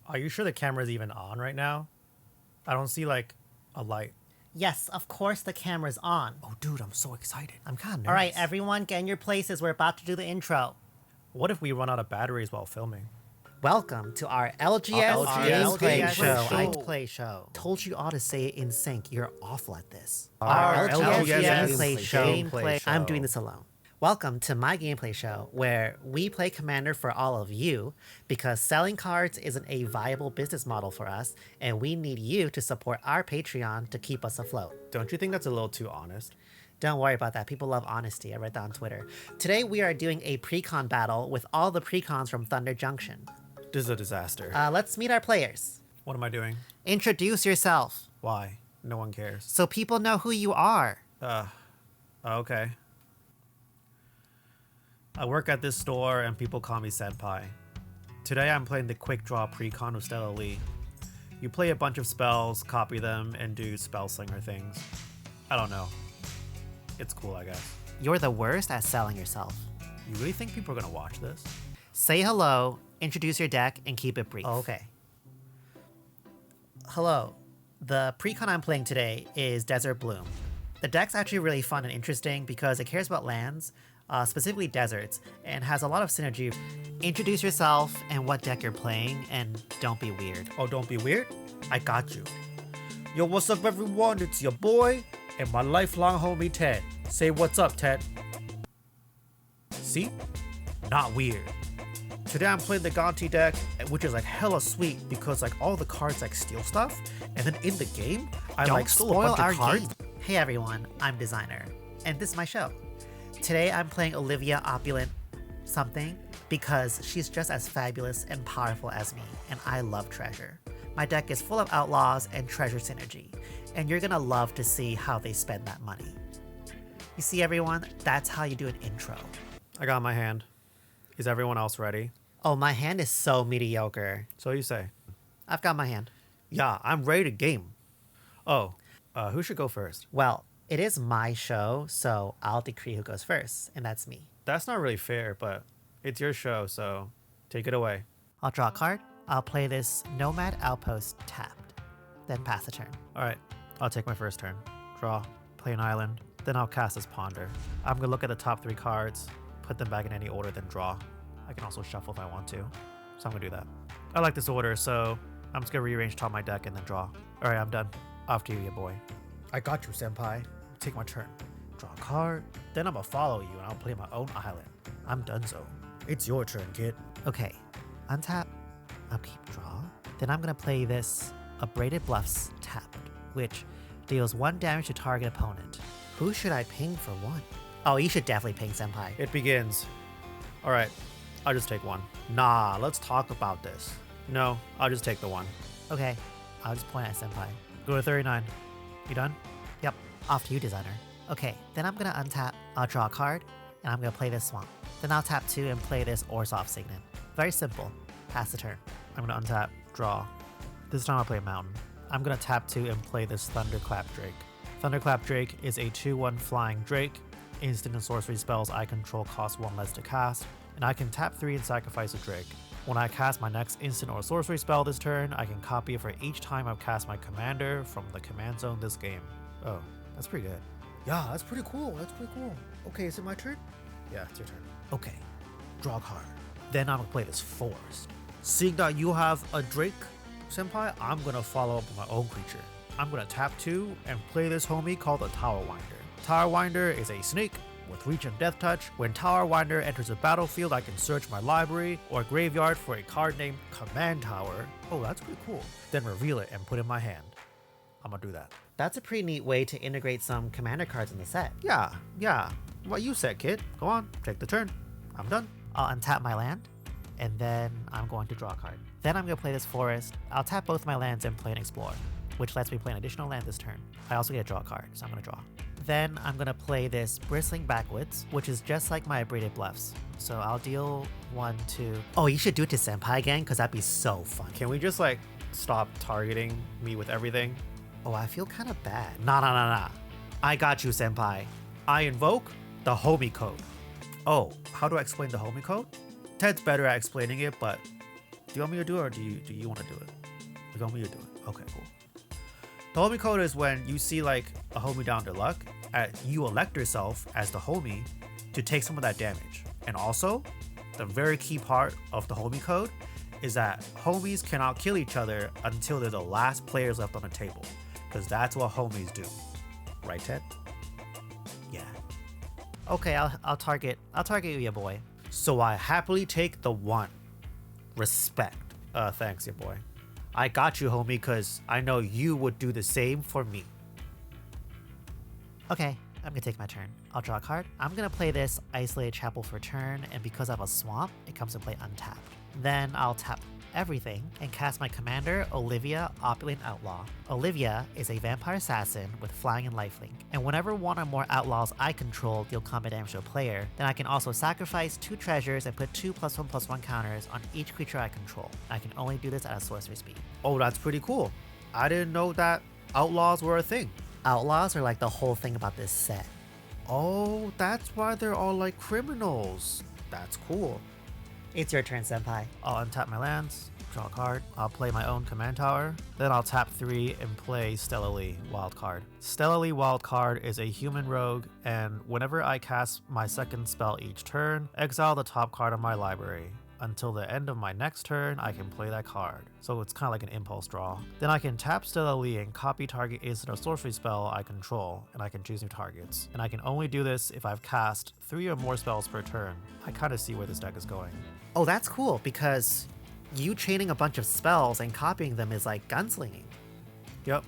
Are you sure the camera's even on right now? I don't see like a light. Yes, of course the camera's on. Oh, dude, I'm so excited. I'm kind of nervous. All right, everyone, get in your places. We're about to do the intro. What if we run out of batteries while filming? Welcome to our LGS gameplay show. Told you all to say it in sync. You're awful at this. Our LGS gameplay show. I'm doing this alone. Welcome to my gameplay show, where we play Commander for all of you, because selling cards isn't a viable business model for us, and we need you to support our Patreon to keep us afloat. Don't you think that's a little too honest? Don't worry about that. People love honesty. I read that on Twitter. Today we are doing a precon battle with all the precons from Thunder Junction. This is a disaster. Let's meet our players. What am I doing? Introduce yourself. Why? No one cares. So people know who you are. Okay. I work at this store and people call me Senpai. Today I'm playing the Quick Draw Precon with Stella Lee. You play a bunch of spells, copy them, and do spell slinger things. I don't know. It's cool, I guess. You're the worst at selling yourself. You really think people are gonna watch this? Say hello, introduce your deck, and keep it brief. Okay. Hello. The precon I'm playing today is Desert Bloom. The deck's actually really fun and interesting because it cares about lands, specifically deserts, and has a lot of synergy. Introduce yourself and what deck you're playing, and don't be weird. Oh, don't be weird? I got you. Yo, what's up everyone? It's your boy and my lifelong homie Ted. Say what's up, Ted. See? Not weird. Today I'm playing the Gonti deck, which is like hella sweet because like all the cards like steal stuff, and then in the game, I Don't like stole spoil a bunch our of cards. game. Hey everyone, I'm Designer, and this is my show. Today I'm playing Olivia Opulent something because she's just as fabulous and powerful as me, and I love treasure. My deck is full of outlaws and treasure synergy, and you're gonna love to see how they spend that money. You see everyone, that's how you do an intro. I got my hand. Is everyone else ready? Oh, my hand is so mediocre. So you say. I've got my hand. Yeah, I'm ready to game. Oh, who should go first? Well, it is my show, so I'll decree who goes first, and that's me. That's not really fair, but it's your show, so take it away. I'll draw a card. I'll play this Nomad Outpost tapped, then pass the turn. Alright, I'll take my first turn. Draw, play an island, then I'll cast this Ponder. I'm gonna look at the top 3 cards, put them back in any order, then draw. I can also shuffle if I want to, so I'm gonna do that. I like this order, so I'm just gonna rearrange top of my deck and then draw. Alright, I'm done. Off to you, ya boy. I got you, Senpai. Take my turn. Draw a card, then I'm gonna follow you and I'll play my own island. I'm donezo. It's your turn, kid. Okay, untap, upkeep, draw. Then I'm gonna play this Abraded Bluffs tapped, which deals 1 damage to target opponent. Who should I ping for 1? Oh, you should definitely ping Senpai. It begins. Alright, I'll just take 1. Nah, let's talk about this. No, I'll just take the 1. Okay, I'll just point at Senpai. Go to 39. You done? Yep, off to you, Designer. Okay, then I'm gonna untap, I'll draw a card, and I'm gonna play this Swamp. Then I'll tap 2 and play this Orzhov Signet. Very simple. Pass the turn. I'm gonna untap, draw. This time I'll play a mountain. I'm gonna tap 2 and play this Thunderclap Drake. Thunderclap Drake is a 2/1 flying Drake. Instant and sorcery spells I control cost 1 less to cast, and I can tap 3 and sacrifice a Drake. When I cast my next instant or sorcery spell this turn, I can copy it for each time I've cast my commander from the command zone this game. Oh, that's pretty good. Yeah, that's pretty cool. That's pretty cool. Okay, is it my turn? Yeah, it's your turn. Okay, draw a card. Then I'm gonna play this Forest. Seeing that you have a Drake, Senpai, I'm gonna follow up with my own creature. I'm gonna tap 2 and play this homie called the Tower Winder. Tower Winder is a snake with reach and death touch. When Tower Winder enters the battlefield, I can search my library or graveyard for a card named Command Tower. Oh, that's pretty cool. Then reveal it and put it in my hand. I'm gonna do that. That's a pretty neat way to integrate some commander cards in the set. Yeah. What you said, kid. Go on, take the turn. I'm done. I'll untap my land, and then I'm going to draw a card. Then I'm going to play this Forest. I'll tap both my lands and play an Explore, which lets me play an additional land this turn. I also get to draw a card, so I'm going to draw. Then I'm going to play this Bristling Backwoods, which is just like my Abraded Bluffs. So I'll deal 1, 2... Oh, you should do it to Senpai again, because that'd be so fun. Can we just like stop targeting me with everything? Oh, I feel kind of bad. Nah. I got you, Senpai. I invoke the homie code. Oh, how do I explain the homie code? Ted's better at explaining it, but Do you want me to do it, or do you want to do it? You want me to do it? Okay, cool. The homie code is when you see like a homie down to luck, you elect yourself as the homie to take some of that damage. And also, the very key part of the homie code is that homies cannot kill each other until they're the last players left on the table, because that's what homies do. Right, Ted? Yeah. Okay, I'll target you, ya boy. So I happily take the 1. Respect. Thanks, ya boy. I got you, homie, because I know you would do the same for me. Okay, I'm gonna take my turn. I'll draw a card. I'm gonna play this Isolated Chapel for turn, and because I have a swamp, it comes to play untapped. Then I'll tap everything and cast my commander, Olivia, Opulent Outlaw. Olivia is a vampire assassin with flying and lifelink, and whenever one or more outlaws I control deal combat damage to a player, then I can also sacrifice 2 treasures and put 2 +1/+1 counters on each creature I control. I can only do this at a sorcery speed. Oh, that's pretty cool. I didn't know that outlaws were a thing. Outlaws are like the whole thing about this set. Oh, that's why they're all like criminals. That's cool. It's your turn, Senpai. I'll untap my lands, draw a card. I'll play my own command tower. Then I'll tap 3 and play Stella Lee Wildcard. Stella Lee Wildcard is a human rogue, and whenever I cast my second spell each turn, exile the top card of my library. Until the end of my next turn, I can play that card. So it's kind of like an impulse draw. Then I can tap Stella Lee and copy target instant or sorcery spell I control, and I can choose new targets. And I can only do this if I've cast 3 or more spells per turn. I kind of see where this deck is going. Oh, that's cool, because you chaining a bunch of spells and copying them is like gunslinging. Yep.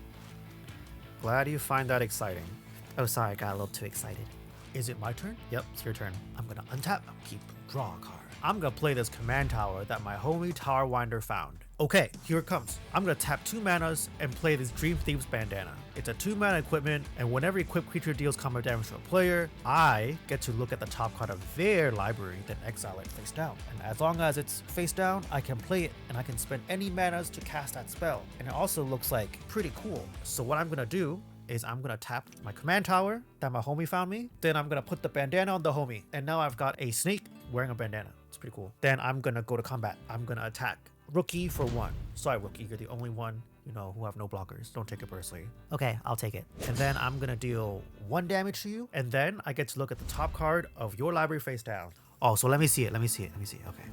Glad you find that exciting. Oh, sorry, I got a little too excited. Is it my turn? Yep, it's your turn. I'm gonna untap, keep, draw a card. I'm gonna play this command tower that my homie Tower Winder found. Okay, here it comes. I'm gonna tap 2 manas and play this Dream Thieves Bandana. It's a 2-mana equipment, and whenever equipped creature deals combat damage to a player, I get to look at the top card of their library, then exile it face down. And as long as it's face down, I can play it, and I can spend any manas to cast that spell. And it also looks like pretty cool. So what I'm gonna do is I'm gonna tap my command tower that my homie found me. Then I'm gonna put the bandana on the homie. And now I've got a snake wearing a bandana. It's pretty cool. Then I'm gonna go to combat. I'm gonna attack Rookie for 1. Sorry, Rookie, you're the only one, who have no blockers. Don't take it personally. Okay, I'll take it. And then I'm gonna deal 1 damage to you. And then I get to look at the top card of your library face down. Oh, so let me see it. Okay.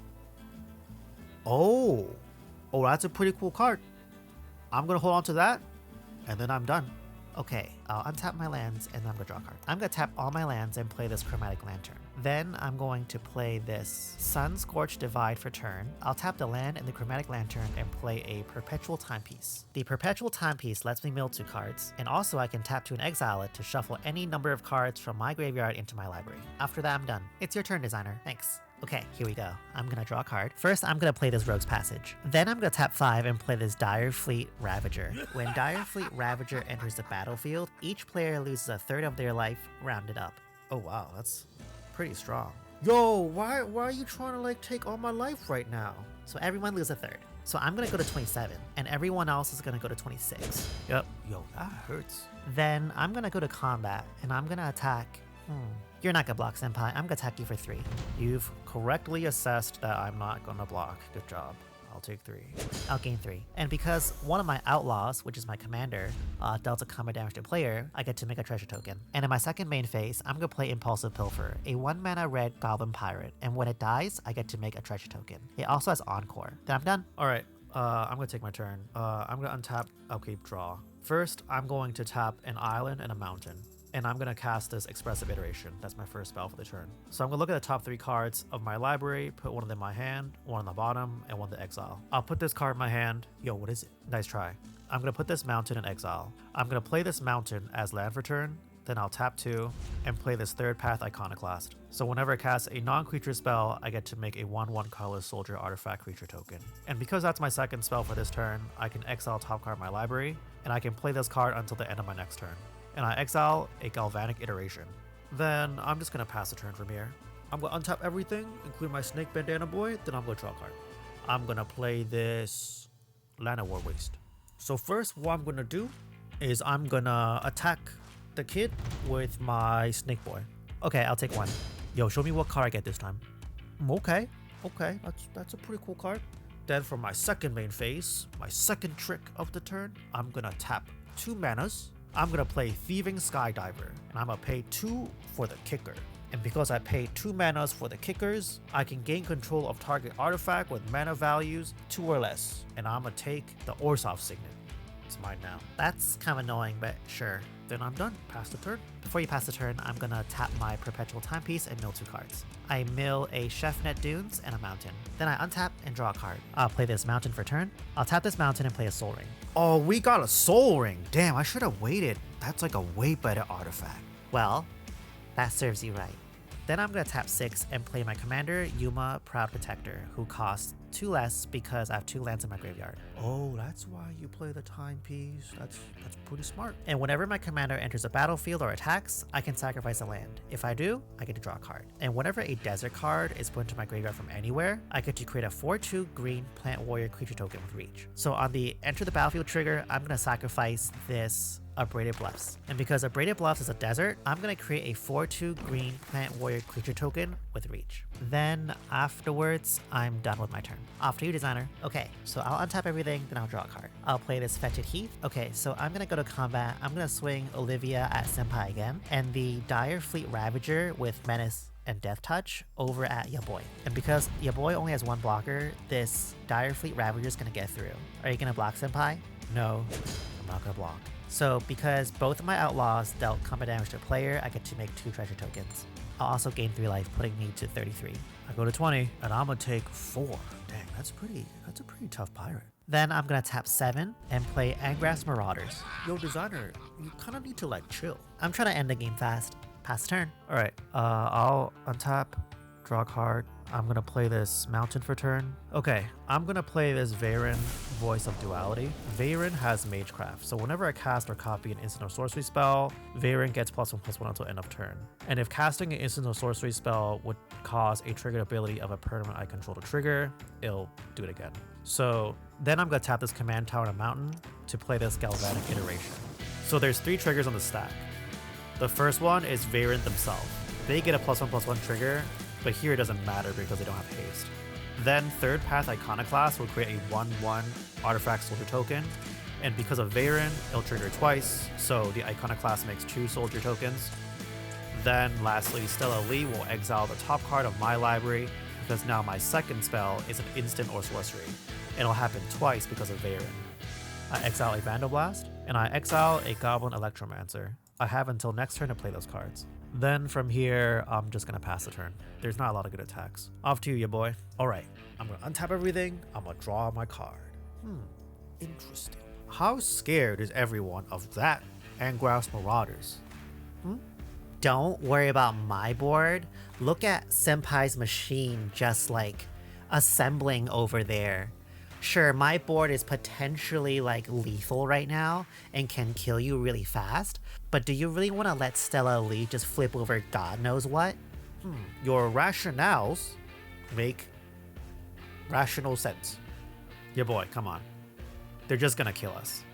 Oh, that's a pretty cool card. I'm gonna hold on to that, and then I'm done. Okay, I'll untap my lands and then I'm gonna draw a card. I'm gonna tap all my lands and play this Chromatic Lantern. Then I'm going to play this Sun Scorched Divide for turn. I'll tap the land and the Chromatic Lantern and play a Perpetual Timepiece. The Perpetual Timepiece lets me mill 2 cards, and also I can tap 2 and exile it to shuffle any number of cards from my graveyard into my library. After that, I'm done. It's your turn, designer. Thanks. Okay, here we go. I'm gonna draw a card. First, I'm gonna play this Rogue's Passage. Then I'm gonna tap 5 and play this Dire Fleet Ravager. When Dire Fleet Ravager enters the battlefield, each player loses a third of their life, rounded up. Oh wow, that's pretty strong. Yo, why are you trying to take all my life right now? So everyone loses a third. So I'm gonna go to 27, and everyone else is gonna go to 26. Yep. Yo, that hurts. Then I'm gonna go to combat, and I'm gonna attack. You're not gonna block, Senpai. I'm gonna attack you for 3. You've correctly assessed that I'm not gonna block. Good job. I'll take 3. I'll gain 3. And because one of my outlaws, which is my commander, dealt a combat damage to a player, I get to make a treasure token. And in my second main phase, I'm gonna play Impulsive Pilfer, a 1-mana red goblin pirate. And when it dies, I get to make a treasure token. It also has Encore. Then I'm done. Alright, I'm gonna take my turn. I'm gonna untap, upkeep, draw. First, I'm going to tap an island and a mountain. And I'm gonna cast this Expressive Iteration. That's my first spell for the turn. So I'm gonna look at the top 3 cards of my library, put one of them in my hand, one on the bottom, and one to exile. I'll put this card in my hand. Yo, what is it? Nice try. I'm gonna put this mountain in exile. I'm gonna play this mountain as land for turn, then I'll tap 2 and play this Third Path Iconoclast. So whenever I cast a non-creature spell, I get to make a 1/1 colorless soldier artifact creature token. And because that's my second spell for this turn, I can exile top card of my library, and I can play this card until the end of my next turn. And I exile a Galvanic Iteration. Then I'm just gonna pass the turn from here. I'm gonna untap everything, including my Snake Bandana Boy, then I'm gonna draw a card. I'm gonna play this Llanowar Waste. So first, what I'm gonna do is I'm gonna attack the kid with my Snake Boy. Okay, I'll take 1. Yo, show me what card I get this time. Okay, that's a pretty cool card. Then for my second main phase, my second trick of the turn, I'm gonna tap 2 manas. I'm gonna play Thieving Skydiver, and I'm gonna pay 2 for the kicker. And because I paid 2 manas for the kickers, I can gain control of target artifact with mana values 2 or less. And I'm gonna take the Orsov Signet. It's mine now. That's kind of annoying, but sure. Then I'm done. Pass the turn. Before you pass the turn, I'm gonna tap my Perpetual Timepiece and mill 2 cards. I mill a Chefnet Dunes and a Mountain. Then I untap and draw a card. I'll play this Mountain for turn. I'll tap this Mountain and play a Soul Ring. Oh, we got a Soul Ring. Damn, I should have waited. That's like a way better artifact. Well, that serves you right. Then I'm gonna tap 6 and play my commander, Yuma Proud Protector, who costs 2 less because I have 2 lands in my graveyard. Oh, that's why you play the timepiece. That's pretty smart. And whenever my commander enters a battlefield or attacks, I can sacrifice a land. If I do, I get to draw a card. And whenever a desert card is put into my graveyard from anywhere, I get to create a 4/2 green plant warrior creature token with reach. So on the enter the battlefield trigger, I'm gonna sacrifice this Abraded Bluffs. And because Abraded Bluffs is a desert, I'm gonna create a 4/2 green plant warrior creature token with reach. Then afterwards, I'm done with my turn. Off to you, designer. Okay, so I'll untap everything, then I'll draw a card. I'll play this Fetid Heath. Okay, so I'm gonna go to combat. I'm gonna swing Olivia at Senpai again, and the Dire Fleet Ravager with Menace and Death Touch over at ya boy. And because ya boy only has 1 blocker, this Dire Fleet Ravager is gonna get through. Are you gonna block, Senpai? No, I'm not gonna block. So because both of my outlaws dealt combat damage to a player, I get to make 2 treasure tokens. I'll also gain 3 life, putting me to 33. I go to 20, and I'm gonna take 4. Dang, that's a pretty tough pirate. Then I'm gonna tap 7 and play Angrass Marauders. Yo, designer, you kind of need to like chill. I'm trying to end the game fast. Pass the turn. All right, I'll untap, draw a card. I'm gonna play this Mountain for turn. Okay, I'm gonna play this Varen, Voice of Duality. Varen has Magecraft, so whenever I cast or copy an instant or sorcery spell, Varen gets +1/+1 until end of turn. And if casting an instant or sorcery spell would cause a triggered ability of a permanent I control to trigger, it'll do it again. So then I'm gonna tap this Command Tower on a Mountain to play this Galvanic Iteration. So there's 3 triggers on the stack. The first one is Varen themselves. They get a +1/+1 trigger, but here it doesn't matter because they don't have haste. Then Third Path Iconoclast will create a 1/1 artifact soldier token, and because of Varen, it'll trigger twice, so the Iconoclast makes 2 soldier tokens. Then lastly, Stella Lee will exile the top card of my library because now my second spell is an instant or sorcery. It'll happen twice because of Varen. I exile a Vandalblast, and I exile a Goblin Electromancer. I have until next turn to play those cards. Then from here, I'm just gonna pass the turn. There's not a lot of good attacks. Off to you, ya boy. All right, I'm gonna untap everything. I'm gonna draw my card. Interesting. How scared is everyone of that Angrass Marauders? Don't worry about my board. Look at Senpai's machine just like assembling over there. Sure, my board is potentially like lethal right now and can kill you really fast, but do you really want to let Stella Lee just flip over God knows what? Your rationales make rational sense. Yeah, boy, come on. They're just gonna kill us.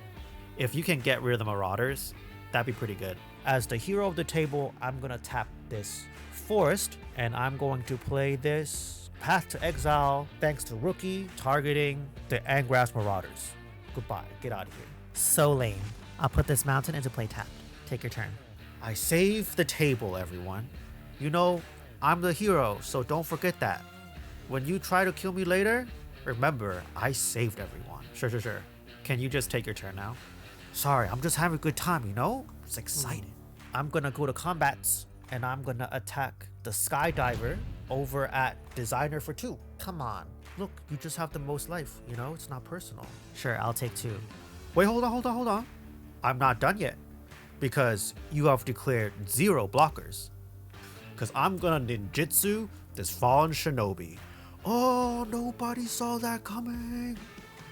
If you can get rid of the Marauders, that'd be pretty good. As the hero of the table, I'm gonna tap this Forest, and I'm going to play this Path to Exile, thanks to Rookie, targeting the Angrass Marauders. Goodbye, get out of here. So lame. I'll put this Mountain into play tapped. Take your turn. I saved the table, everyone. You know, I'm the hero, so don't forget that. When you try to kill me later, remember, I saved everyone. Sure. Can you just take your turn now? Sorry, I'm just having a good time, you know? It's exciting. I'm gonna go to combats, and I'm gonna attack the Skydiver over at Designer for 2. Come on. Look, you just have the most life, you know? It's not personal. Sure, I'll take 2. Wait, hold on. I'm not done yet. Because you have declared 0 blockers. Because I'm gonna ninjutsu this Fallen Shinobi. Oh, nobody saw that coming.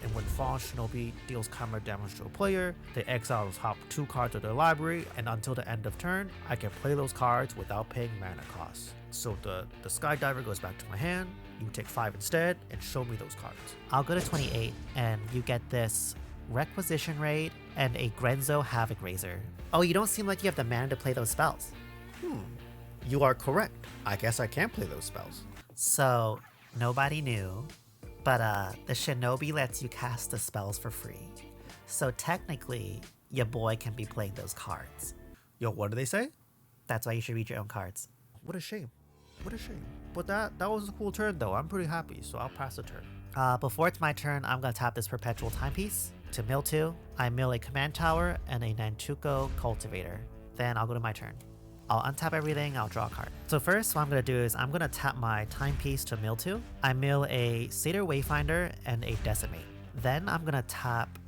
And when Fallen Shinobi deals combat damage to a player, they exile the top 2 cards of their library, and until the end of turn, I can play those cards without paying mana costs. So the Skydiver goes back to my hand, you take 5 instead, and show me those cards. I'll go to 28, and you get this Requisition Raid and a Grenzo Havoc Razor. Oh, you don't seem like you have the mana to play those spells. You are correct. I guess I can play those spells. So, nobody knew, But the Shinobi lets you cast the spells for free. So technically, your boy can be playing those cards. Yo, what do they say? That's why you should read your own cards. What a shame. What a shame. But that was a cool turn though. I'm pretty happy, so I'll pass the turn. Before it's my turn, I'm gonna tap this Perpetual Timepiece to mill 2. I mill a Command Tower and a Nantuko Cultivator. Then I'll go to my turn. I'll untap everything, I'll draw a card. So first, what I'm gonna do is I'm gonna tap my Timepiece to mill 2. I mill a Satyr Wayfinder and a Decimate. Then I'm gonna tap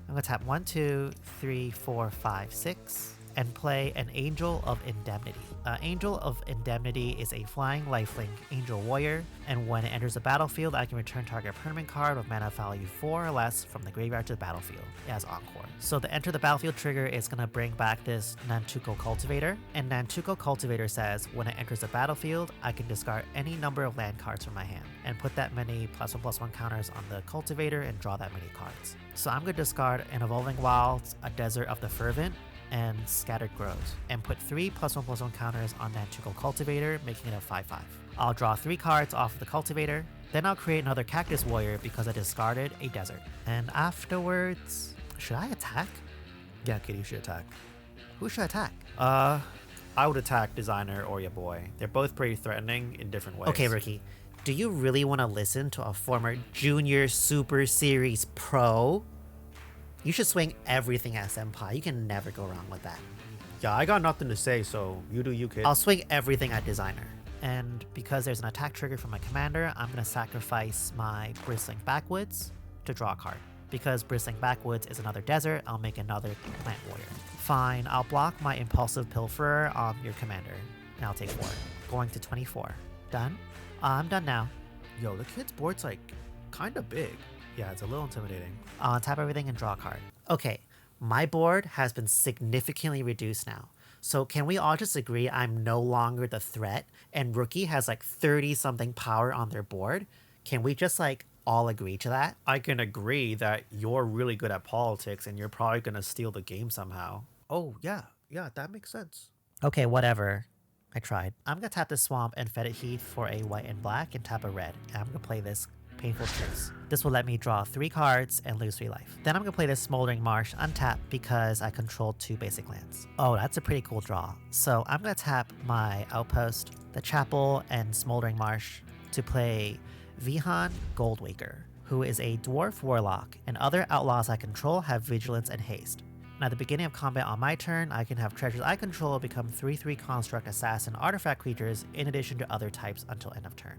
1, 2, 3, 4, 5, 6, and play an Angel of Indemnity. Angel of Indemnity is a flying lifelink angel warrior, and when it enters the battlefield, I can return target permanent card with mana value 4 or less from the graveyard to the battlefield. It has Encore. So the enter the battlefield trigger is going to bring back this Nantuko Cultivator, and Nantuko Cultivator says when it enters the battlefield, I can discard any number of land cards from my hand, and put that many +1/+1 counters on the Cultivator and draw that many cards. So I'm going to discard an Evolving Wilds, a Desert of the Fervent, and Scattered Groves, and put 3 +1/+1 counters on Nantuko Cultivator, making it a 5/5. I'll draw 3 cards off of the Cultivator, then I'll create another Cactus Warrior because I discarded a Desert. And afterwards, should I attack? Yeah, Kitty, you should attack. Who should I attack? I would attack Designer or your boy. They're both pretty threatening in different ways. Okay, Rookie. Do you really want to listen to a former Junior Super Series Pro? You should swing everything at Senpai. You can never go wrong with that. Yeah, I got nothing to say, so you do you, kid. I'll swing everything at Designer. And because there's an attack trigger from my commander, I'm going to sacrifice my Bristling Backwoods to draw a card. Because Bristling Backwoods is another desert, I'll make another Plant Warrior. Fine, I'll block my Impulsive Pilferer on your commander, and I'll take 4. Going to 24. Done? I'm done now. Yo, the kid's board's like kinda big. Yeah, it's a little intimidating. I'll untap everything and draw a card. Okay, my board has been significantly reduced now. So can we all just agree I'm no longer the threat and Rookie has like 30 something power on their board? Can we just like all agree to that? I can agree that you're really good at politics and you're probably gonna steal the game somehow. Oh, yeah, that makes sense. Okay, whatever. I tried. I'm gonna tap this Swamp and Fetid Heath for a white and black and tap a red. And I'm gonna play this Painful Truce. This will let me draw 3 cards and lose 3 life. Then I'm gonna play this Smoldering Marsh untapped because I control 2 basic lands. Oh, that's a pretty cool draw. So I'm gonna tap my Outpost, the Chapel, and Smoldering Marsh to play Vihan Goldwaker, who is a Dwarf Warlock, and other outlaws I control have Vigilance and Haste. And at the beginning of combat on my turn, I can have treasures I control become 3/3 Construct Assassin Artifact creatures in addition to other types until end of turn.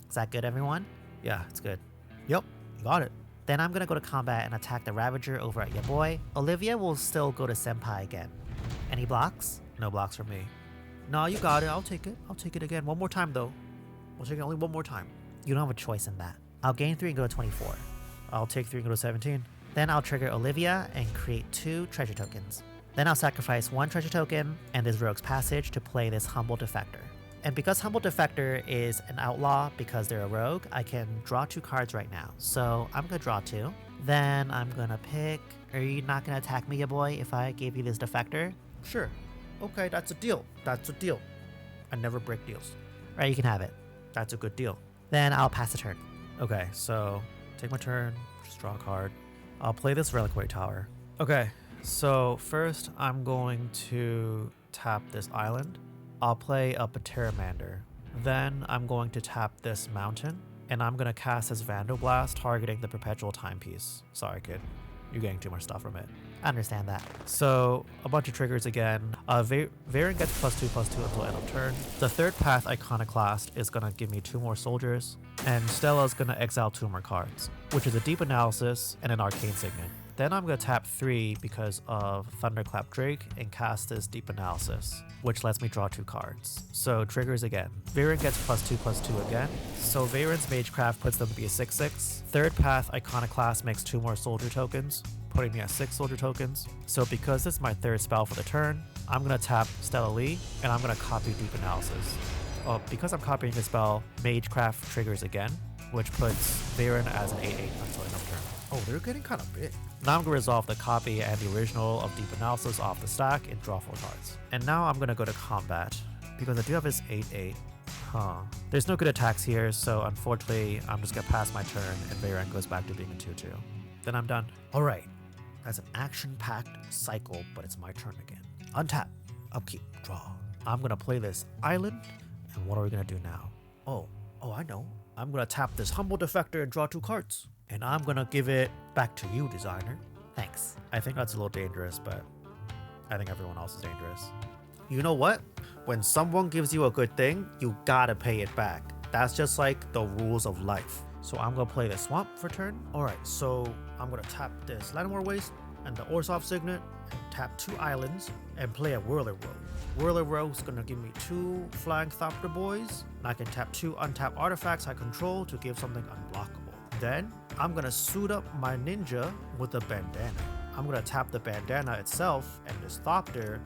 Is that good, everyone? Yeah, it's good. Yep, you got it. Then I'm gonna go to combat and attack the Ravager over at your boy. Olivia will still go to Senpai again. Any blocks? No blocks for me. No, you got it. I'll take it. I'll take it again. One more time, though. I'll take it only one more time. You don't have a choice in that. I'll gain 3 and go to 24. I'll take 3 and go to 17. Then I'll trigger Olivia and create 2 treasure tokens. Then I'll sacrifice 1 treasure token and this Rogue's Passage to play this Humble Defector. And because Humble Defector is an outlaw because they're a rogue, I can draw 2 cards right now. So I'm gonna draw 2. Then I'm gonna pick... Are you not gonna attack me, ya boy, if I gave you this Defector? Sure. Okay, that's a deal. That's a deal. I never break deals. Right, you can have it. That's a good deal. Then I'll pass the turn. Okay, so take my turn, just draw a card. I'll play this Reliquary Tower. Okay, so first I'm going to tap this island. I'll play a Pteramander. Then I'm going to tap this mountain, and I'm gonna cast this Vandal Blast targeting the Perpetual Timepiece. Sorry, kid. You're getting too much stuff from it. I understand that. So, a bunch of triggers again. Varian gets +2/+2 until end of turn. The third path Iconoclast is gonna give me 2 more soldiers, and Stella's gonna exile 2 more cards, which is a Deep Analysis and an Arcane Signet. Then I'm gonna tap 3 because of Thunderclap Drake and cast this Deep Analysis, which lets me draw 2 cards. So triggers again. Varian gets +2/+2 again. So Varian's Magecraft puts them to be a 6/6. Third path Iconoclast makes 2 more soldier tokens, putting me at 6 soldier tokens. So because this is my 3rd spell for the turn, I'm gonna tap Stella Lee and I'm gonna copy Deep Analysis. Because I'm copying the spell, Magecraft triggers again, which puts Varian as an 8/8 until end of turn. Oh, they're getting kind of big. Now I'm going to resolve the copy and the original of Deep Analysis off the stack and draw 4 cards. And now I'm going to go to combat because I do have this 8/8. Huh. There's no good attacks here, so unfortunately, I'm just gonna pass my turn and Veyran goes back to being a 2-2. Then I'm done. Alright. That's an action-packed cycle, but it's my turn again. Untap, upkeep, draw. I'm gonna play this island, and what are we gonna do now? Oh, I know. I'm gonna tap this Humble Defector and draw 2 cards. And I'm gonna give it back to you, designer. Thanks. I think that's a little dangerous, but I think everyone else is dangerous. You know what? When someone gives you a good thing, you gotta pay it back. That's just like the rules of life. So I'm gonna play the Swamp for turn. Alright, so I'm gonna tap this Lattimore Waste and the Orzhov Signet and tap 2 islands and play a Whirler Rogue. Whirler Rogue's gonna give me 2 Flying Thopter Boys, and I can tap 2 untapped artifacts I control to give something unblockable. Then I'm gonna suit up my ninja with a bandana. I'm gonna tap the bandana itself and this Thopter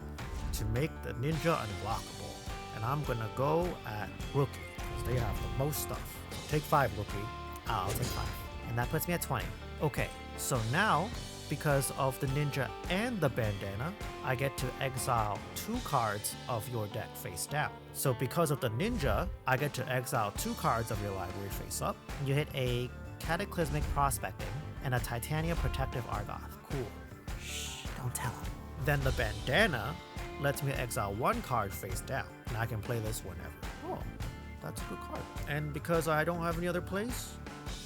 to make the ninja unblockable. And I'm gonna go at Rookie, because they have the most stuff. So take 5, Rookie. I'll take 5. And that puts me at 20. Okay, so now, because of the ninja and the bandana, I get to exile 2 cards of your deck face down. So because of the ninja, I get to exile 2 cards of your library face up. You hit a Cataclysmic Prospecting and a Titania Protective Argoth. Cool. Shh, don't tell him. Then the bandana lets me exile 1 card face down, and I can play this whenever. Oh, that's a good card. And because I don't have any other plays,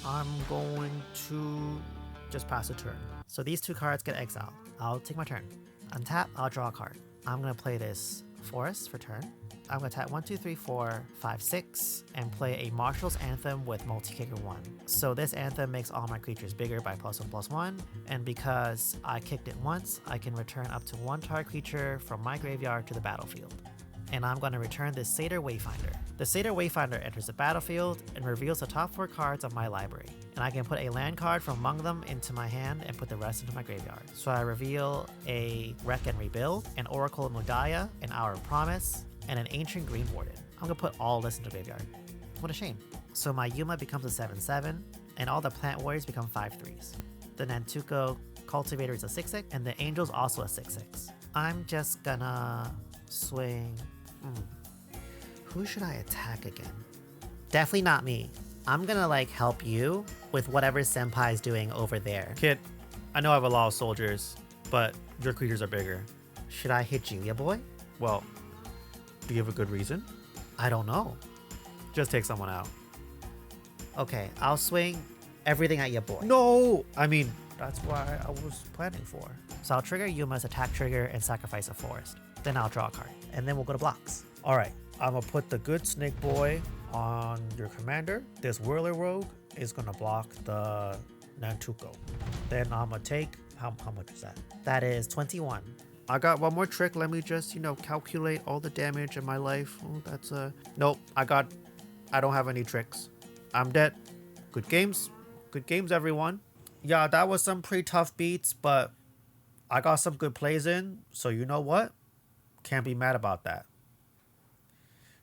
I'm going to just pass a turn. So these 2 cards get exiled. I'll take my turn. Untap, I'll draw a card. I'm gonna play this Forest for turn. I'm gonna tap 1, 2, 3, 4, 5, 6, and play a Marshal's Anthem with multi-kicker 1. So this anthem makes all my creatures bigger by +1/+1, and because I kicked it once, I can return up to 1 target creature from my graveyard to the battlefield. And I'm gonna return this Satyr Wayfinder. The Satyr Wayfinder enters the battlefield and reveals the top 4 cards of my library. And I can put a land card from among them into my hand and put the rest into my graveyard. So I reveal a Wreck and Rebuild, an Oracle of Mudaya, an Hour of Promise, and an Ancient Green Warden. I'm gonna put all this into the graveyard. What a shame. So my Yuma becomes a 7/7, and all the Plant Warriors become 5/3s. The Nantuko Cultivator is a 6/6, and the Angel's also a 6/6. I'm just gonna swing. Who should I attack again? Definitely not me. I'm gonna help you with whatever Senpai's doing over there. Kid, I know I have a lot of soldiers, but your creatures are bigger. Should I hit you, ya boy? Well, do you have a good reason? I don't know. Just take someone out. Okay, I'll swing everything at your boy. No! I mean, that's why I was planning for. So I'll trigger Yuma's attack trigger and sacrifice a forest. Then I'll draw a card, and then we'll go to blocks. Alright, I'm gonna put the good Snake Boy on your commander. This Whirler Rogue is gonna block the Nantuko. Then I'm gonna take, how much is that? That is 21. I got one more trick. Let me just, calculate all the damage in my life. Oh, that's nope, I don't have any tricks. I'm dead. Good games. Good games, everyone. Yeah, that was some pretty tough beats, but I got some good plays in, so you know what? Can't be mad about that.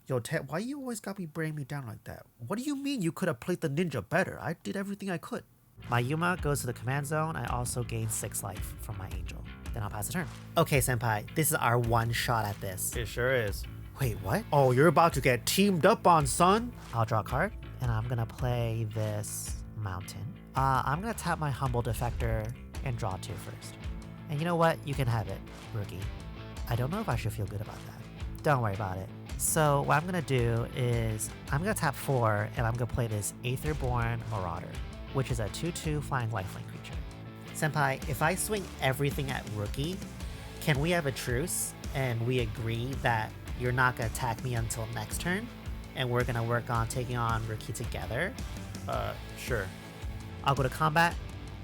Yo, Ted, why you always got me bringing me down like that? What do you mean you could have played the ninja better? I did everything I could. My Yuma goes to the command zone. I also gain 6 life from my angel. Then I'll pass the turn. Okay, Senpai, this is our one shot at this. It sure is. Wait, what? Oh, you're about to get teamed up on, son. I'll draw a card, and I'm gonna play this mountain. I'm gonna tap my Humble Defector and draw 2 first. And you know what? You can have it, Rookie. I don't know if I should feel good about that. Don't worry about it. So what I'm gonna do is I'm gonna tap 4, and I'm gonna play this Aetherborn Marauder, which is a 2/2 flying lifelink creature. Senpai, if I swing everything at Rookie, can we have a truce and we agree that you're not gonna attack me until next turn, and we're gonna work on taking on Rookie together? Sure. I'll go to combat,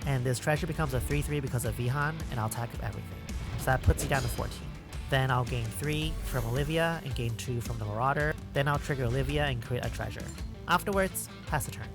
and this treasure becomes a 3/3 because of Vihan, and I'll attack everything. So that puts you down to 14. Then I'll gain 3 from Olivia and gain 2 from the Marauder. Then I'll trigger Olivia and create a treasure. Afterwards, pass the turn.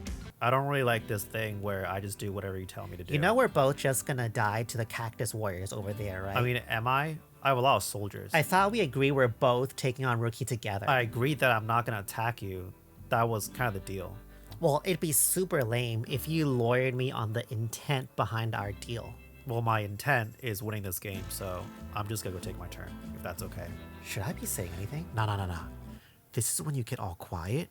I don't really like this thing where I just do whatever you tell me to do. You know we're both just gonna die to the Cactus Warriors over there, right? I mean, am I? I have a lot of soldiers. I thought we agreed we're both taking on Rookie together. I agreed that I'm not going to attack you. That was kind of the deal. Well, it'd be super lame if you lawyered me on the intent behind our deal. Well, my intent is winning this game, so I'm just going to go take my turn, if that's okay. Should I be saying anything? No. This is when you get all quiet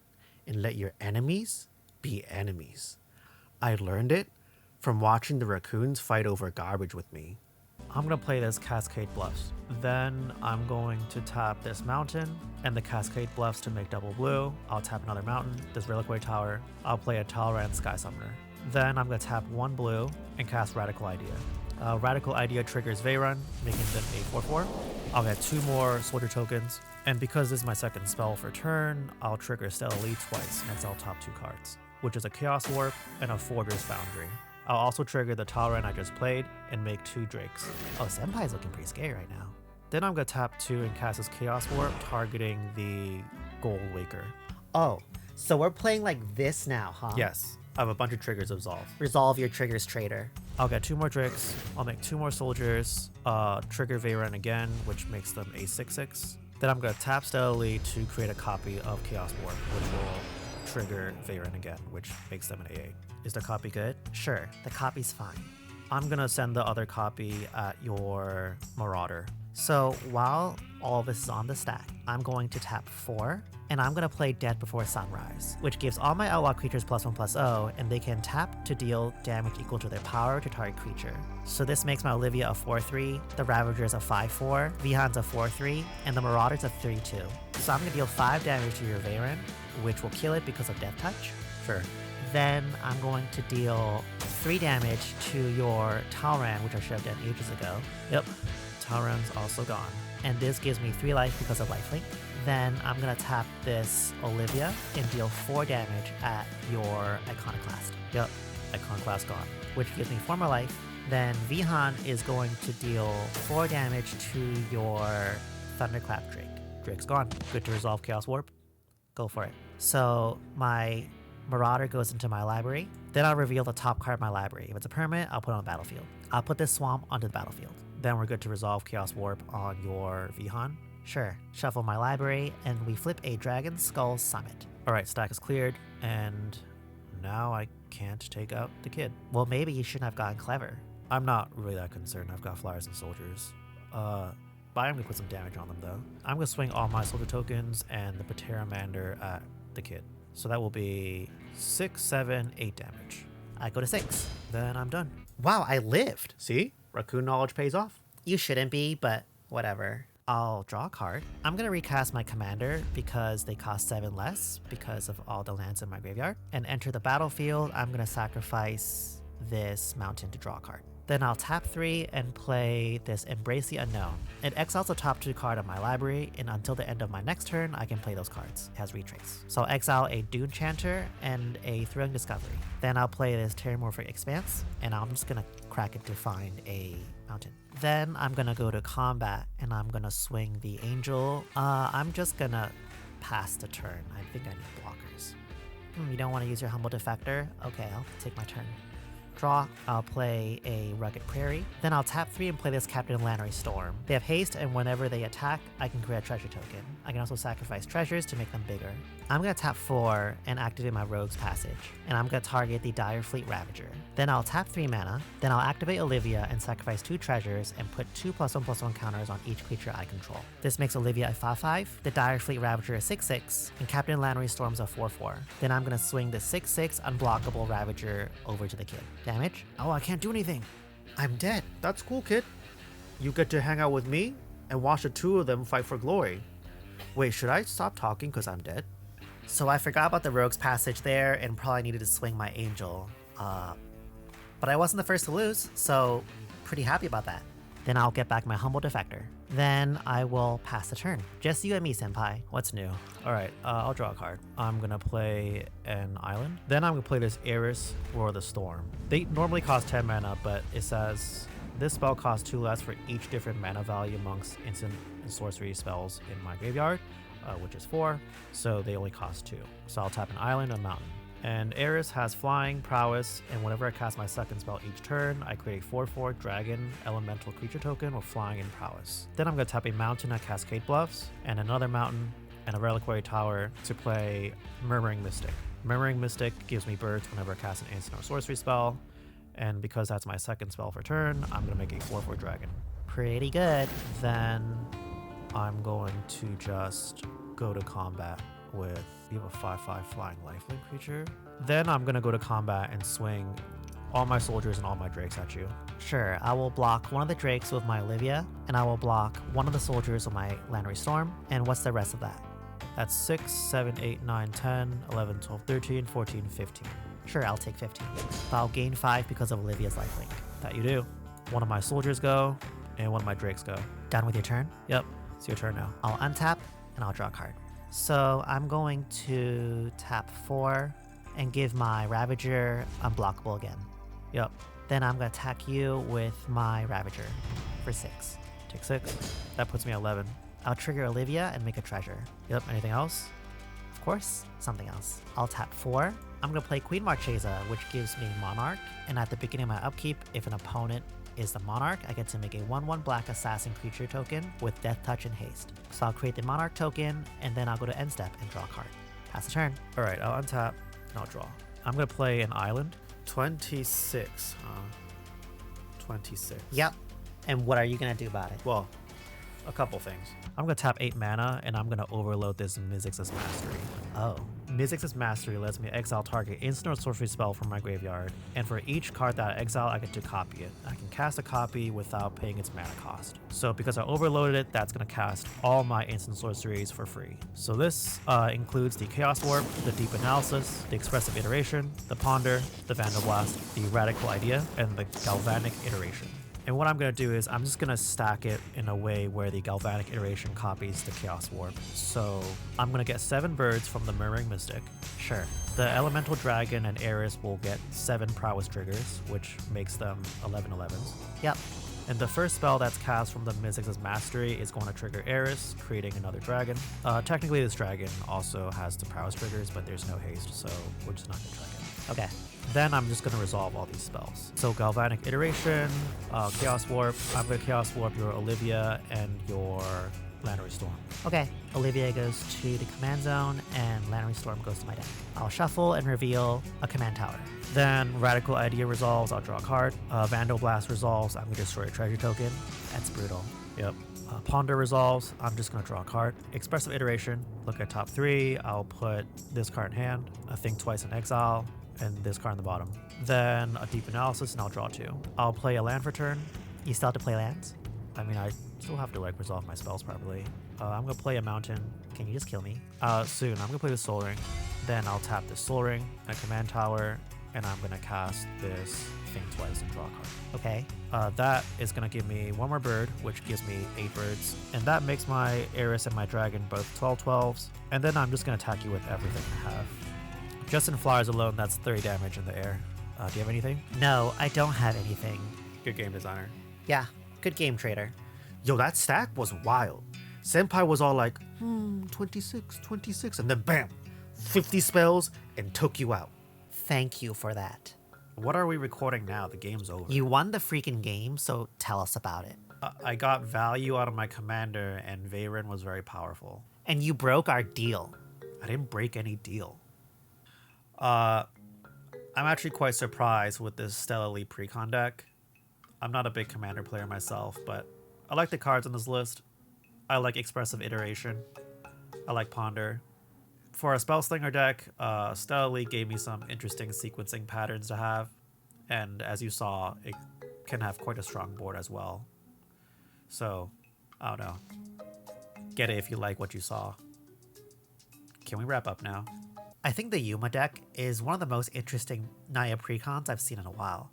and let your enemies be enemies. I learned it from watching the raccoons fight over garbage with me. I'm gonna play this Cascade Bluffs. Then I'm going to tap this mountain and the Cascade Bluffs to make double blue. I'll tap another mountain, this Reliquary Tower. I'll play a Talrand Sky Summoner. Then I'm gonna tap one blue and cast Radical Idea. Radical Idea triggers Veyrun, making them a 4/4. I'll get 2 more soldier tokens. And because this is my second spell for turn, I'll trigger Stellar Lead twice and exile top 2 cards, which is a Chaos Warp and a Forger's Foundry. I'll also trigger the Talrand I just played and make 2 Drakes. Oh, Senpai's looking pretty scary right now. Then I'm gonna tap 2 and cast this Chaos Warp, targeting the Gold Waker. Oh, so we're playing like this now, huh? Yes, I have a bunch of triggers Absolve. Resolve your triggers, traitor. I'll get 2 more Drakes, I'll make 2 more soldiers, trigger Veyrun again, which makes them a 6/6. Then I'm gonna tap Stellar to create a copy of Chaos Warp, which will trigger Veyrun again, which makes them an A8. Is the copy good? Sure, the copy's fine. I'm gonna send the other copy at your Marauder. So while all this is on the stack, I'm going to tap 4, and I'm gonna play Dead Before Sunrise, which gives all my outlaw creatures +1/+0, and they can tap to deal damage equal to their power to target creature. So this makes my Olivia a 4/3, the Ravagers a 5/4, Vihan's a 4/3, and the Marauders a 3/2. So I'm gonna deal 5 damage to your Veyrun, which will kill it because of Death Touch. Sure. Then I'm going to deal 3 damage to your Talrand, which I should have done ages ago. Yep, Talrand's also gone. And this gives me 3 life because of lifelink. Then I'm gonna tap this Olivia and deal 4 damage at your Iconoclast. Yep, Iconoclast gone. Which gives me 4 more life. Then Vihan is going to deal 4 damage to your Thunderclap Drake. Drake's gone. Good to resolve Chaos Warp. Go for it. So my Marauder goes into my library. Then I'll reveal the top card of my library. If it's a permanent, I'll put it on the battlefield. I'll put this Swamp onto the battlefield. Then we're good to resolve Chaos Warp on your Vihan. Sure. Shuffle my library, and we flip a Dragon Skull Summit. Alright, stack is cleared, and now I can't take out the kid. Well, maybe you shouldn't have gotten clever. I'm not really that concerned. I've got Flyers and Soldiers. But I'm gonna put some damage on them though. I'm gonna swing all my soldier tokens and the Pateramander at the kid. So that will be 6, 7, 8 damage. I go to 6. Then I'm done. Wow, I lived. See? Raccoon knowledge pays off. You shouldn't be, but whatever. I'll draw a card. I'm gonna recast my commander because they cost 7 less because of all the lands in my graveyard. And enter the battlefield, I'm gonna sacrifice this mountain to draw a card. Then I'll tap 3 and play this Embrace the Unknown. It exiles the top 2 card of my library, and until the end of my next turn, I can play those cards. It has Retrace. So I'll exile a Dune Chanter and a Thrilling Discovery. Then I'll play this Terramorphic Expanse, and I'm just gonna crack it to find a mountain. Then I'm gonna go to combat, and I'm gonna swing the Angel. I'm just gonna pass the turn. I think I need blockers. You don't want to use your Humble Defector? Okay, I'll take my turn. Draw, I'll play a Rugged Prairie. Then I'll tap 3 and play this Captain Lannery Storm. They have haste, and whenever they attack, I can create a treasure token. I can also sacrifice treasures to make them bigger. I'm gonna tap 4 and activate my Rogue's Passage, and I'm gonna target the Dire Fleet Ravager. Then I'll tap 3 mana, then I'll activate Olivia and sacrifice 2 treasures and put 2 +1/+1 counters on each creature I control. This makes Olivia a 5/5, the Dire Fleet Ravager a 6/6, and Captain Lannery Storm's a 4/4. Then I'm gonna swing the 6/6 unblockable Ravager over to the kid. Damage? Oh, I can't do anything. I'm dead. That's cool, kid. You get to hang out with me and watch the 2 of them fight for glory. Wait, should I stop talking because I'm dead? So I forgot about the Rogue's Passage there and probably needed to swing my Angel. But I wasn't the first to lose, so pretty happy about that. Then I'll get back my Humble Defector. Then I will pass the turn. Just you and me, Senpai. What's new? Alright, I'll draw a card. I'm gonna play an island. Then I'm gonna play this Eris, Roar of the Storm. They normally cost 10 mana, but it says this spell costs 2 less for each different mana value amongst instant and sorcery spells in my graveyard, which is 4, so they only cost 2. So I'll tap an island and a mountain. And Eris has flying, prowess, and whenever I cast my second spell each turn, I create a 4/4 dragon elemental creature token with flying and prowess. Then I'm going to tap a mountain at Cascade Bluffs, and another mountain, and a reliquary tower to play Murmuring Mystic. Murmuring Mystic gives me birds whenever I cast an instant or sorcery spell, and because that's my second spell for turn, I'm going to make a 4/4 dragon. Pretty good. Then I'm going to just go to combat with, you have a 5/5 flying lifelink creature. Then I'm gonna go to combat and swing all my soldiers and all my drakes at you. Sure, I will block one of the drakes with my Olivia, and I will block one of the soldiers with my Land Storm. And what's the rest of that? That's 6, 7, 8, 9, 10, 11, 12, 13, 14, 15. Sure, I'll take 15. But I'll gain 5 because of Olivia's lifelink. That you do. One of my soldiers go, and one of my drakes go. Done with your turn? Yep, it's your turn now. I'll untap, and I'll draw a card. So I'm going to tap 4 and give my Ravager unblockable again. Yep. Then I'm going to attack you with my Ravager for 6. Take 6. That puts me at 11. I'll trigger Olivia and make a treasure. Yep, anything else? Of course, something else. I'll tap 4. I'm going to play Queen Marchesa, which gives me Monarch. And at the beginning of my upkeep, if an opponent is the Monarch, I get to make a 1/1 black assassin creature token with Death Touch and Haste. So I'll create the Monarch token, and then I'll go to end step and draw a card. Pass the turn. Alright, I'll untap and I'll draw. I'm going to play an island. 26, huh? 26. Yep. And what are you going to do about it? Well, a couple things. I'm going to tap 8 mana, and I'm going to overload this Mizzix's Mastery. Oh. Mizzix's Mastery lets me exile target instant or sorcery spell from my graveyard, and for each card that I exile, I get to copy it. I can cast a copy without paying its mana cost. So because I overloaded it, that's going to cast all my instant sorceries for free. So this includes the Chaos Warp, the Deep Analysis, the Expressive Iteration, the Ponder, the Vandal Blast, the Radical Idea, and the Galvanic Iteration. And what I'm going to do is I'm just going to stack it in a way where the Galvanic Iteration copies the Chaos Warp. So I'm going to get 7 birds from the Murmuring Mystic. Sure. The Elemental Dragon and Eris will get 7 Prowess triggers, which makes them 11 11s. Yep. And the first spell that's cast from the Mizzix's Mastery is going to trigger Eris, creating another dragon. Technically, this dragon also has the Prowess triggers, but there's no haste, so we're just not going to drag it. Okay. Then I'm just going to resolve all these spells. So Galvanic Iteration, Chaos Warp. I'm going to Chaos Warp your Olivia and your Lannery Storm. Okay. Olivia goes to the command zone, and Lannery Storm goes to my deck. I'll shuffle and reveal a command tower. Then Radical Idea resolves, I'll draw a card. Vandal Blast resolves, I'm going to destroy a treasure token. That's brutal. Yep. Ponder resolves, I'm just going to draw a card. Expressive Iteration, look at top 3. I'll put this card in hand, I think twice in exile, and this card in the bottom. Then a Deep Analysis, and I'll draw 2. I'll play a land for turn. You still have to play lands? I mean, I still have to like resolve my spells properly. I'm going to play a mountain. Can you just kill me? Soon. I'm going to play the Soul Ring. Then I'll tap the Soul Ring, a command tower, and I'm going to cast this thing twice and draw a card. Okay. That is going to give me 1 more bird, which gives me 8 birds. And that makes my Eris and my dragon both 12 12s. And then I'm just going to attack you with everything I have. Just in flyers alone, that's 30 damage in the air. Do you have anything? No, I don't have anything. Good game designer. Yeah, good game, trader. Yo, that stack was wild. Senpai was all like, 26, 26, and then bam, 50 spells and took you out. Thank you for that. What are we recording now? The game's over. You won the freaking game, so tell us about it. I got value out of my commander, and Veyron was very powerful. And you broke our deal. I didn't break any deal. I'm actually quite surprised with this Stella Lee Precon deck. I'm not a big commander player myself, but I like the cards on this list. I like Expressive Iteration. I like Ponder. For a Spellslinger deck, Stella Lee gave me some interesting sequencing patterns to have. And as you saw, it can have quite a strong board as well. So, I don't know. Get it if you like what you saw. Can we wrap up now? I think the Yuma deck is one of the most interesting Naya Precons I've seen in a while.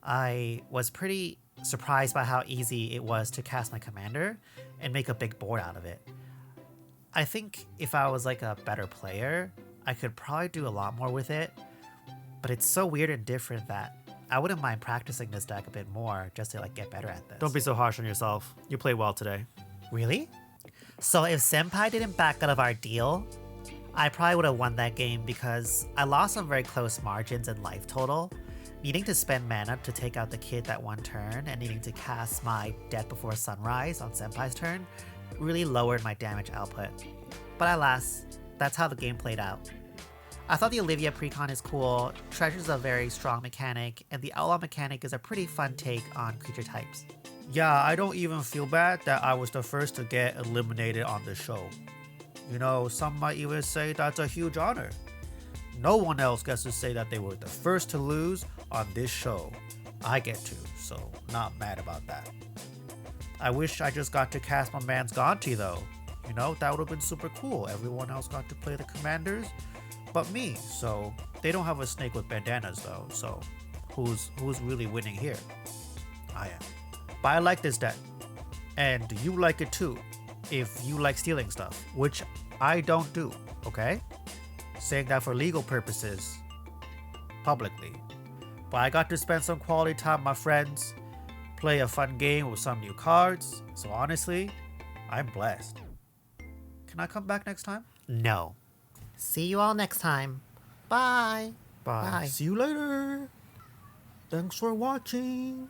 I was pretty surprised by how easy it was to cast my commander and make a big board out of it. I think if I was like a better player, I could probably do a lot more with it, but it's so weird and different that I wouldn't mind practicing this deck a bit more just to like get better at this. Don't be so harsh on yourself. You played well today. Really? So if Senpai didn't back out of our deal, I probably would have won that game because I lost some very close margins in life total. Needing to spend mana to take out the kid that one turn and needing to cast my Death Before Sunrise on Senpai's turn really lowered my damage output. But alas, that's how the game played out. I thought the Olivia Precon is cool, Treasure's a very strong mechanic, and the Outlaw mechanic is a pretty fun take on creature types. Yeah, I don't even feel bad that I was the first to get eliminated on the show. You know, some might even say that's a huge honor. No one else gets to say that they were the first to lose on this show. I get to, so not mad about that. I wish I just got to cast my man's Gonti though. You know, that would have been super cool. Everyone else got to play the commanders, but me. So they don't have a snake with bandanas though. So who's really winning here? I am. But I like this deck, and you like it too. If you like stealing stuff, which I don't do, okay? Saying that for legal purposes, publicly. But I got to spend some quality time with my friends, play a fun game with some new cards. So honestly, I'm blessed. Can I come back next time? No. See you all next time. Bye. Bye. Bye. See you later. Thanks for watching.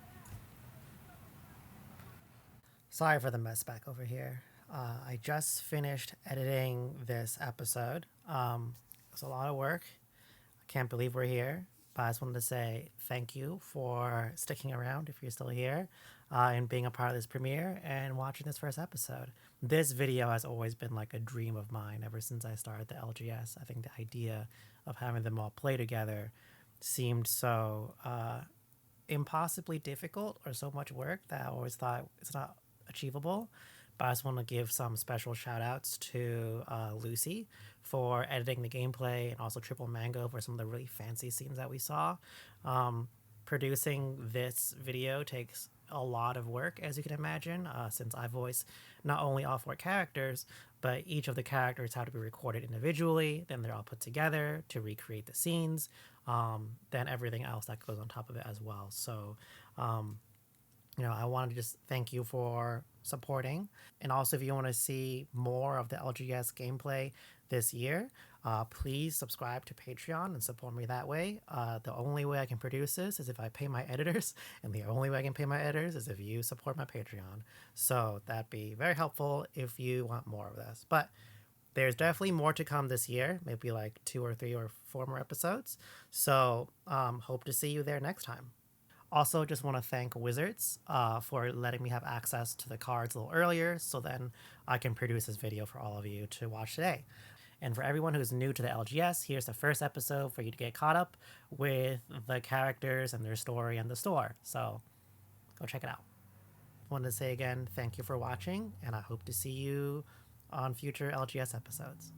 Sorry for the mess back over here. I just finished editing this episode. It's a lot of work. I can't believe we're here. But I just wanted to say thank you for sticking around if you're still here and being a part of this premiere and watching this first episode. This video has always been like a dream of mine ever since I started the LGS. I think the idea of having them all play together seemed so impossibly difficult or so much work that I always thought it's not achievable. But I just want to give some special shout outs to Lucy for editing the gameplay and also Triple Mango for some of the really fancy scenes that we saw. Producing this video takes a lot of work, as you can imagine, since I voice not only all 4 characters, but each of the characters have to be recorded individually, then they're all put together to recreate the scenes, then everything else that goes on top of it as well. So, you know, I want to just thank you for supporting. And also, if you want to see more of the LGS gameplay this year, please subscribe to Patreon and support me that way. The only way I can produce this is if I pay my editors, and the only way I can pay my editors is if you support my Patreon. So that'd be very helpful if you want more of this. But there's definitely more to come this year, maybe like 2 or 3 or 4 more episodes. So hope to see you there next time. Also, just want to thank Wizards for letting me have access to the cards a little earlier, so then I can produce this video for all of you to watch today. And for everyone who's new to the LGS, here's the first episode for you to get caught up with the characters and their story and the store. So go check it out. Wanted to say again, thank you for watching, and I hope to see you on future LGS episodes.